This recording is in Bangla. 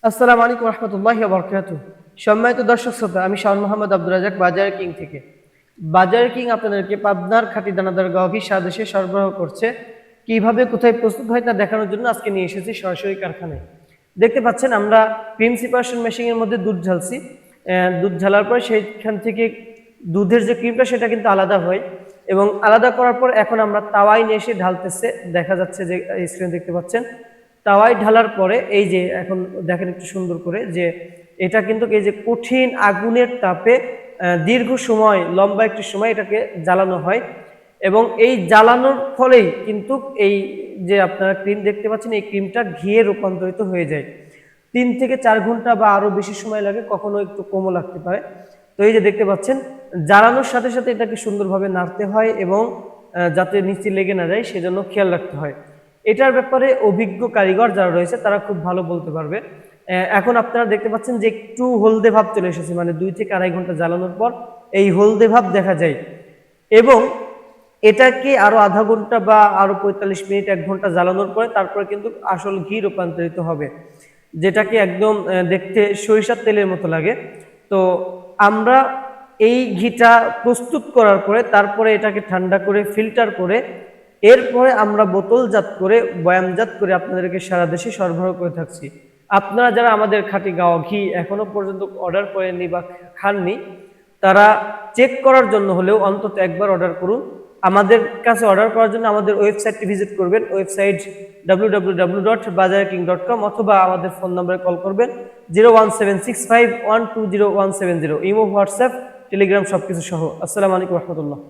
আসসালামু আলাইকুম রহমতুল্লাহি ওয়া বারাকাতুহু। সম্মানিত দর্শক শ্রোতা, আমি শাওন মোহাম্মদ আব্দুর রাজ্জাক বাজার কিং থেকে। বাজার কিং আপনাদেরকে পাবনার খাঁটি দানাদার গাওয়া ঘি সারা দেশে সরবরাহ করছে। কিভাবে কোথায় প্রস্তুত হয় তা দেখানোর জন্য আজকে নিয়ে এসেছি সরাসরি কারখানায়। দেখতে পাচ্ছেন আমরা ক্রিম সেপারেশন মেশিনের মধ্যে দুধ ঢালছি। দুধ ঢালার পর সেইখান থেকে দুধের যে ক্রিমটা সেটা কিন্তু আলাদা হয়, এবং আলাদা করার পর এখন আমরা তাওয়ায় নিয়ে এসে ঢালতেছে। দেখা যাচ্ছে যে স্ক্রিন দেখতে পাচ্ছেন, তাওয়ায় ঢালার পরে এই যে এখন দেখেন একটু সুন্দর করে যে এটা কিন্তু এই যে কঠিন আগুনের তাপে দীর্ঘ সময়, লম্বা একটি সময় এটাকে জ্বালানো হয়, এবং এই জ্বালানোর ফলেই কিন্তু এই যে আপনারা ক্রিম দেখতে পাচ্ছেন এই ক্রিমটা ঘিয়ে রূপান্তরিত হয়ে যায়। 3 থেকে 4 ঘন্টা বা আরো বেশি সময় লাগে, কখনো একটু কমও লাগতে পারে। তো এই যে দেখতে পাচ্ছেন জ্বালানোর সাথে সাথে এটাকে সুন্দরভাবে নাড়তে হয়, এবং যাতে নিচে লেগে না যায় সেজন্য খেয়াল রাখতে হয়। এটার ব্যাপারে অভিজ্ঞ কারিগর যারা রয়েছে তারা খুব ভালো বলতে পারবে। এখন আপনারা দেখতে পাচ্ছেন যে একটু হলদে ভাব চলে এসেছে, মানে 2 থেকে 2.5 ঘন্টা জ্বালানোর পর এই হলদে ভাব দেখা যায়। এবং এটাকে আরো আধা ঘন্টা বা আরো 45 মিনিট 1 ঘন্টা জ্বালানোর পরে তারপরে কিন্তু আসল ঘি রূপান্তরিত হবে, যেটাকে একদম দেখতে সরিষার তেলের মতো লাগে। তো আমরা এই ঘিটা প্রস্তুত করার পরে তারপরে এটাকে ঠান্ডা করে ফিল্টার করে এরপরে আমরা বোতলজাত করে বয়ামজাত করে আপনাদেরকে সারা দেশে সরবরাহ করে থাকছি। আপনারা যারা আমাদের খাঁটি গাওয়া ঘি এখনো পর্যন্ত অর্ডার করেননি বা খাননি, তারা চেক করার জন্য হলেও অন্তত একবার অর্ডার করুন। আমাদের কাছে অর্ডার করার জন্য আমাদের ওয়েবসাইটটি ভিজিট করবেন, ওয়েবসাইট www.bajarking.com, অথবা আমাদের ফোন নম্বরে কল করবেন 01765120170। ইমো, হোয়াটসঅ্যাপ, টেলিগ্রাম সবকিছু সহ। আসসালামু আলাইকুম রহমতুল্লাহ।